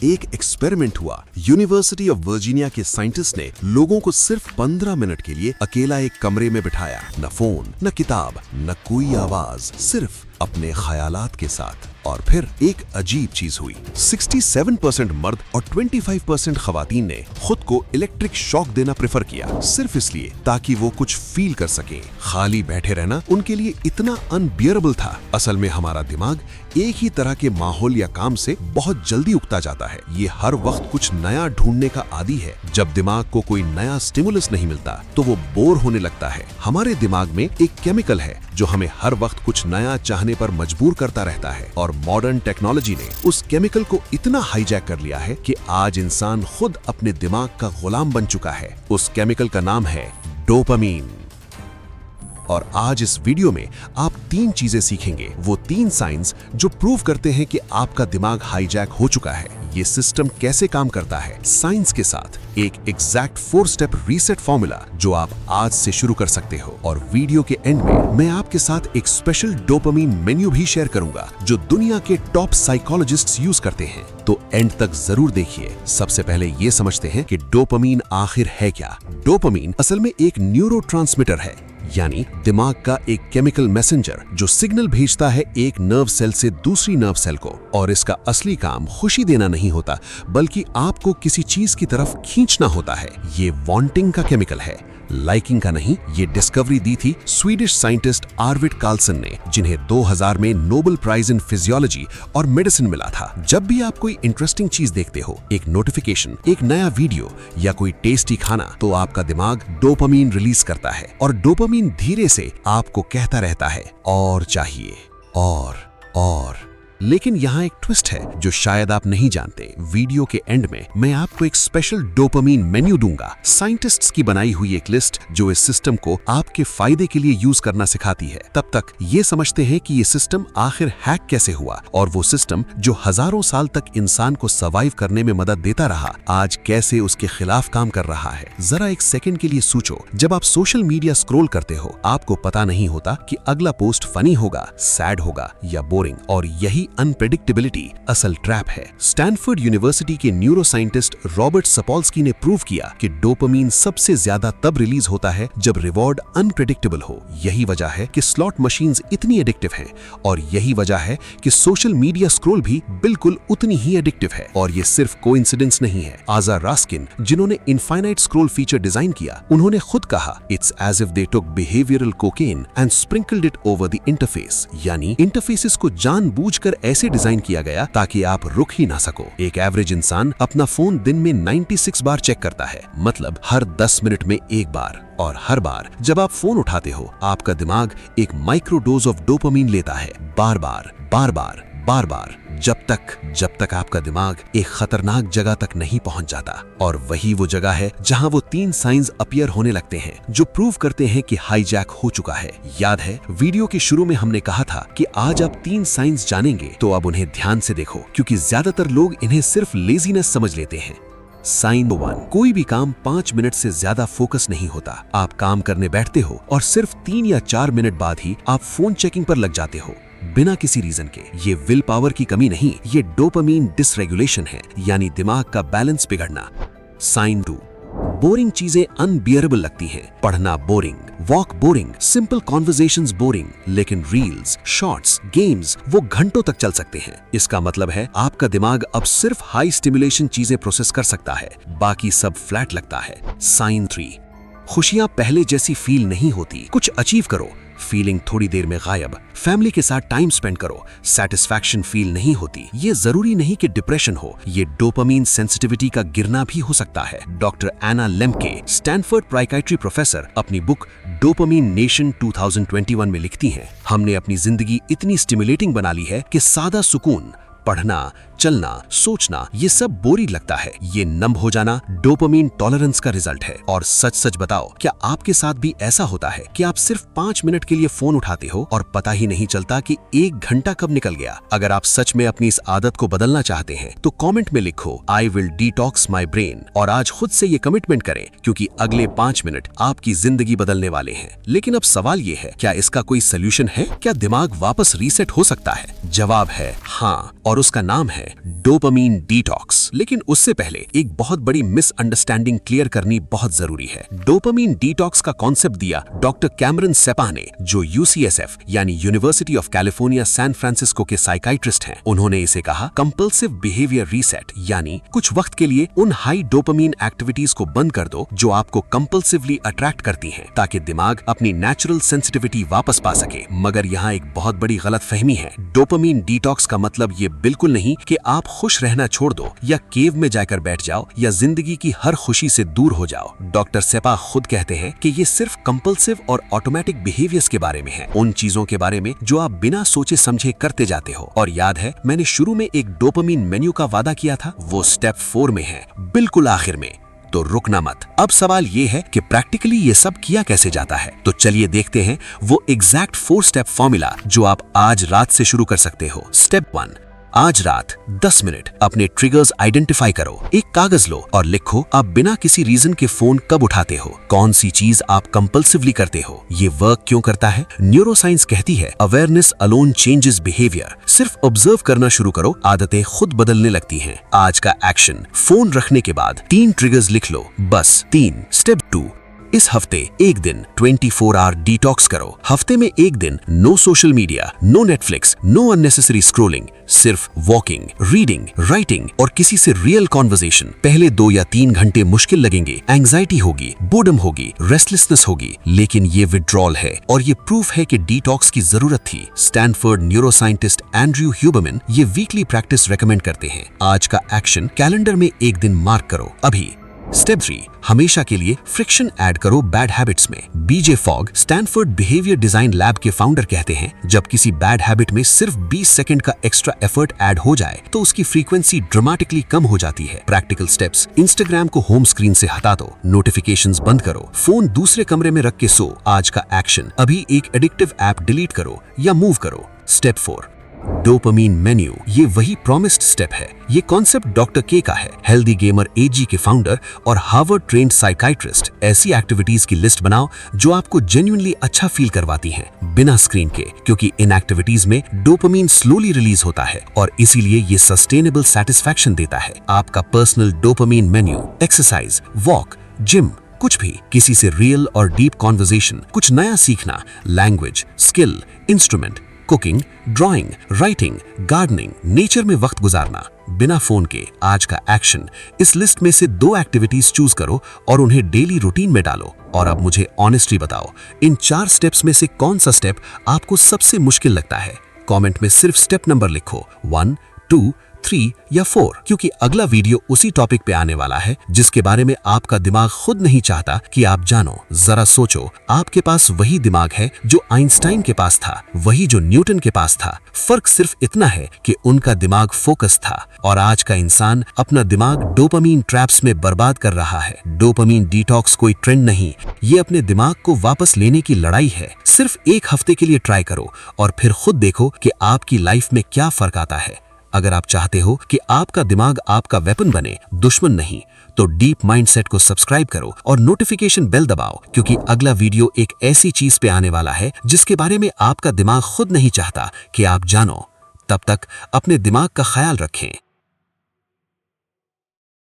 एक एक्सपेरिमेंट हुआ। University of Virginia के साइंटिस्ट ने लोगों को सिर्फ 15 मिनट के लिए अकेला एक कमरे में बिठाया। न फोन, न किताब, न कोई आवाज, सिर्फ अपने ख्यालात के साथ। और फिर एक अजीब चीज हुई। 67% मर्द और 25% खवातीन ने खुद को इलेक्ट्रिक शॉक देना प्रेफर किया, सिर्फ इसलिए ताकि वो कुछ फील कर सके। खाली बैठे रहना उनके लिए इतना अनबियरेबल था। असल में हमारा दिमाग एक ही तरह के माहौल या काम से बहुत जल्दी उकता जाता है। ये हर वक्त कुछ नया ढूंढने का आदी है। जब दिमाग को कोई नया स्टिमुलस नहीं मिलता तो वो बोर होने लगता है। हमारे दिमाग में एक केमिकल है जो हमें हर वक्त कुछ नया चाहने पर मजबूर करता रहता है। और मॉडर्न टेक्नोलॉजी ने उस केमिकल को इतना हाईजैक कर लिया है कि आज इंसान खुद अपने दिमाग का गुलाम बन चुका है। उस केमिकल का नाम है डोपामीन। और आज इस वीडियो में आप 3 चीजें सीखेंगे, वो 3 साइंस जो प्रूव करते हैं कि आपका दिमाग हाईजैक हो चुका है। ये सिस्टम कैसे काम करता है, साइंस के साथ एक एग्जैक्ट 4 स्टेप रीसेट फॉर्मूला जो आप आज से शुरू कर सकते हो। और वीडियो के एंड में मैं आपके साथ एक स्पेशल डोपामीन मेन्यू भी शेयर करूंगा जो दुनिया के टॉप साइकोलॉजिस्ट्स यूज करते हैं। तो एंड तक जरूर देखिए। सबसे पहले ये समझते हैं कि डोपामीन आखिर है क्या। डोपामीन असल में एक न्यूरोट्रांसमीटर है, यानी दिमाग का एक केमिकल मैसेंजर जो सिग्नल भेजता है एक नर्व सेल से दूसरी नर्व सेल को। और इसका असली काम खुशी देना नहीं होता, बल्कि आपको किसी चीज की तरफ खींचना होता है। ये वांटिंग का केमिकल है, लाइकिंग का नहीं। ये डिस्कवरी दी थी स्वीडिश साइंटिस्ट आर्विड कार्लसन ने, जिन्हें 2000 में नोबेल प्राइज इन फिजियोलॉजी और मेडिसिन मिला था। जब भी आप कोई इंटरेस्टिंग चीज देखते हो, एक नोटिफिकेशन, एक नया वीडियो या कोई टेस्टी खाना, तो आपका दिमाग डोपामीन रिलीज करता है। और डोपामीन धीरे से आपको कहता रहता है और चाहिए, और। लेकिन यहाँ एक ट्विस्ट है जो शायद आप नहीं जानते। वीडियो के एंड में मैं आपको एक स्पेशल डोपामीन मेन्यू दूंगा, साइंटिस्ट्स की बनाई हुई एक लिस्ट जो इस सिस्टम को आपके फायदे के लिए यूज करना सिखाती है। तब तक ये समझते हैं कि ये सिस्टम आखिर हैक कैसे हुआ, और वो सिस्टम जो हजारों साल तक इंसान को सर्वाइव करने में मदद देता रहा, आज कैसे उसके खिलाफ काम कर रहा है। जरा एक सेकंड के लिए सोचो, जब आप सोशल मीडिया स्क्रॉल करते हो, आपको पता नहीं होता कि अगला पोस्ट फनी होगा, सैड होगा या बोरिंग। और यही अनप्रेडिक्टेबिलिटी असल ट्रैप है। स्टैनफोर्ड यूनिवर्सिटी के न्यूरोसाइंटिस्ट रॉबर्ट सपोल्स्की ने प्रूव किया कि डोपामीन सबसे ज्यादा तब रिलीज होता है जब रिवॉर्ड अनप्रेडिक्टेबल हो। यही वजह है कि स्लॉट मशीन्स इतनी एडिक्टिव हैं, और यही वजह है कि सोशल मीडिया स्क्रॉल भी बिल्कुल उतनी ही एडिक्टिव है। और ये सिर्फ कोइंसिडेंस नहीं है। आजा रास्किन, जिन्होंने इनफाइनाइट स्क्रॉल फीचर डिजाइन किया, उन्होंने खुद कहा, it's as if they took behavioural cocaine and sprinkled it over the interface. यानी इंटरफेसेस को जानबूझकर ऐसे डिजाइन किया गया ताकि आप रुक ही ना सको। एक एवरेज इंसान अपना फोन दिन में 96 बार चेक करता है, मतलब हर 10 मिनट में एक बार। और हर बार जब आप फोन उठाते हो, आपका दिमाग एक माइक्रो डोज ऑफ डोपामीन लेता है, बार बार, जब तक आपका दिमाग एक खतरनाक जगह तक नहीं पहुंच जाता। और वही वो जगह है जहां वो 3 साइंस अपीयर होने लगते हैं जो प्रूव करते हैं कि हाईजैक हो चुका है। याद है वीडियो के शुरू में हमने कहा था कि आज आप 3 साइंस जानेंगे, तो अब उन्हें ध्यान से देखो, क्योंकि ज्यादातर लोग इन्हें सिर्फ लेजीनेस समझ लेते हैं। साइन 1, कोई भी काम 5 मिनट से ज्यादा फोकस नहीं होता। आप काम करने बैठते हो और सिर्फ 3 या 4 मिनट बाद ही आप फोन चेकिंग पर लग जाते हो, बिना किसी रीजन के। ये विल पावर की कमी नहीं, ये डोपामीन डिसरेगुलेशन है, यानी दिमाग का बैलेंस बिगड़ना। साइन 2, बोरिंग चीजें अनबियरेबल लगती हैं। पढ़ना boring, walk boring, simple conversations boring, लेकिन रील्स, शॉर्ट्स, गेम्स वो घंटों तक चल सकते हैं। इसका मतलब है आपका दिमाग अब सिर्फ हाई स्टिमुलेशन चीजें प्रोसेस कर सकता है, बाकी सब फ्लैट लगता है। साइन 3, खुशियां पहले जैसी फील नहीं होती। कुछ अचीव करो, फीलिंग थोड़ी देर में गायब। फैमिली के साथ टाइम स्पेंड करो, सेटिस्फैक्शन फील नहीं होती। ये जरूरी नहीं कि डिप्रेशन हो, ये डोपामीन सेंसिटिविटी का गिरना भी हो सकता है। डॉक्टर एना लेम्के, स्टैनफोर्ड साइकियाट्री प्रोफेसर, अपनी बुक डोपामीन नेशन 2021 में लिखती हैं, हमने अपनी जिंदगी इतनी स्टिमुलेटिंग बना ली है कि सादा सुकून, पढ़ना, चलना, सोचना, ये सब बोरिंग लगता है। ये नम हो जाना डोपामीन टॉलरेंस का रिजल्ट है। और सच बताओ, क्या आपके साथ भी ऐसा होता है कि आप सिर्फ 5 मिनट के लिए फोन उठाते हो और पता ही नहीं चलता कि 1 घंटा कब निकल गया? अगर आप सच में अपनी इस आदत को बदलना चाहते हैं तो कमेंट में लिखो, I will detox my brain, और आज खुद से ये कमिटमेंट करें, क्योंकि अगले 5 मिनट आपकी जिंदगी बदलने वाले हैं। लेकिन अब सवाल ये है, क्या इसका कोई सोल्यूशन है? क्या दिमाग वापस रीसेट हो सकता है? जवाब है हाँ, और और उसका नाम है डोपामीन डिटॉक्स। लेकिन उससे पहले एक बहुत बड़ी मिसअंडरस्टैंडिंग क्लियर करनी बहुत जरूरी है। डोपामीन डिटॉक्स का कॉन्सेप्ट दिया डॉक्टर कैमरन सेपा ने, जो यूसीएसएफ यानी University of California San Francisco के साइकाइट्रिस्ट हैं। उन्होंने इसे कहा कंपल्सिव बिहेवियर रीसेट, यानी कुछ वक्त के लिए उन हाई डोपामीन एक्टिविटीज को बंद कर दो जो आपको कंपल्सिवली अट्रैक्ट करती हैं, ताकि दिमाग अपनी नेचुरल सेंसिटिविटी वापस पा सके। मगर यहाँ एक बहुत बड़ी गलतफहमी है। डोपामीन डिटॉक्स का मतलब ये बिल्कुल नहीं कि आप खुश रहना छोड़ दो या केव में जाकर बैठ जाओ या जिंदगी की हर खुशी से दूर हो जाओ। डॉक्टर सेपा खुद कहते हैं कि ये सिर्फ कंपल्सिव और ऑटोमेटिक बिहेवियर्स के बारे में है, उन चीजों के बारे में जो आप बिना सोचे समझे करते जाते हो। और याद है, मैंने शुरू में एक डोपामीन मेन्यू का वादा किया था, वो स्टेप 4 में है, बिल्कुल आखिर में। तो रुकना मत। अब सवाल ये है कि प्रैक्टिकली ये सब किया कैसे जाता है। तो चलिए देखते हैं वो एग्जैक्ट 4 स्टेप फॉर्मूला जो आप आज रात से शुरू कर सकते हो। स्टेप 1, आज रात 10 मिनट अपने ट्रिगर्स आइडेंटिफाई करो। एक कागज लो और लिखो आप बिना किसी रीजन के फोन कब उठाते हो, कौन सी चीज आप कंपल्सिवली करते हो, ये वर्क क्यों करता है। न्यूरोसाइंस कहती है अवेयरनेस अलोन चेंजेस बिहेवियर। सिर्फ ऑब्जर्व करना शुरू करो, आदतें खुद बदलने लगती हैं। आज का एक्शन, फोन रखने के बाद 3 ट्रिगर्स लिख लो, बस 3। स्टेप 2, इस हफ्ते एक दिन 24 आवर डिटॉक्स करो। हफ्ते में एक दिन no social media, no Netflix, no unnecessary scrolling, सिर्फ वॉकिंग, रीडिंग, राइटिंग और किसी से रियल कॉन्वर्सेशन। पहले 2 या 3 घंटे मुश्किल लगेंगे, एंग्जाइटी होगी, बोर्डम होगी, रेस्टलेसनेस होगी, लेकिन ये विड्रॉल है और ये प्रूफ है कि डिटॉक्स की जरूरत थी। स्टैनफोर्ड न्यूरोसाइंटिस्ट एंड्रयू ह्यूबरमैन ये वीकली प्रैक्टिस रेकमेंड करते हैं। आज का एक्शन, कैलेंडर में एक दिन मार्क करो अभी। स्टेप 3, हमेशा के लिए फ्रिक्शन ऐड करो बैड हैबिट्स में। BJ Fogg, Stanford behaviour design lab के फाउंडर कहते हैं, जब किसी बैड हैबिट में सिर्फ 20 सेकंड का एक्स्ट्रा एफर्ट ऐड हो जाए तो उसकी फ्रीक्वेंसी ड्रामेटिकली कम हो जाती है। प्रैक्टिकल स्टेप्स, इंस्टाग्राम को होम स्क्रीन से हटा दो, नोटिफिकेशंस बंद करो, फोन दूसरे कमरे में रख के सो। आज का एक्शन, अभी एक एडिक्टिव ऐप डिलीट करो या मूव करो। स्टेप 4, डोपामीन मेन्यू, ये वही प्रॉमिस्ड स्टेप है। ये कॉन्सेप्ट डॉक्टर के का है, हेल्दी गेमर एजी के फाउंडर और हार्वर्ड ट्रेन्ड साइकाइट्रिस्ट। ऐसी एक्टिविटीज की लिस्ट बनाओ जो आपको जेन्युइनली अच्छा फील करवाती हैं, बिना स्क्रीन के, क्योंकि इन एक्टिविटीज में डोपामीन स्लोली रिलीज होता है और इसीलिए ये सस्टेनेबल सेटिस्फैक्शन देता है। आपका personal dopamine menu, exercise, walk, gym, कुछ भी, किसी से रियल और डीप कॉन्वर्सेशन, कुछ नया सीखना, language, skill, instrument, cooking, drawing, writing, gardening, nature में वक्त गुजारना, बिना फोन के। आज का एक्शन, इस लिस्ट में से 2 एक्टिविटीज चूज करो और उन्हें डेली रूटीन में डालो। और अब मुझे ऑनेस्टली बताओ, इन 4 स्टेप्स में से कौन सा स्टेप आपको सबसे मुश्किल लगता है। कमेंट में सिर्फ स्टेप नंबर लिखो, 1, 2, 3 या 4, क्योंकि अगला वीडियो उसी टॉपिक पे आने वाला है जिसके बारे में आपका दिमाग खुद नहीं चाहता कि आप जानो। जरा सोचो, आपके पास वही दिमाग है जो आइंस्टाइन के पास था, वही जो न्यूटन के पास था। फर्क सिर्फ इतना है कि उनका दिमाग फोकस था और आज का इंसान अपना दिमाग डोपामीन ट्रैप्स में बर्बाद कर रहा है। डोपामीन डिटॉक्स कोई ट्रेंड नहीं, ये अपने दिमाग को वापस लेने की लड़ाई है। सिर्फ 1 हफ्ते के लिए ट्राई करो और फिर खुद देखो कि आपकी लाइफ में क्या फर्क आता है। अगर आप चाहते हो कि आपका दिमाग आपका वेपन बने, दुश्मन नहीं, तो डीप माइंडसेट को सब्सक्राइब करो और नोटिफिकेशन बेल दबाओ, क्योंकि अगला वीडियो एक ऐसी चीज पे आने वाला है जिसके बारे में आपका दिमाग खुद नहीं चाहता कि आप जानो। तब तक अपने दिमाग का ख्याल रखें।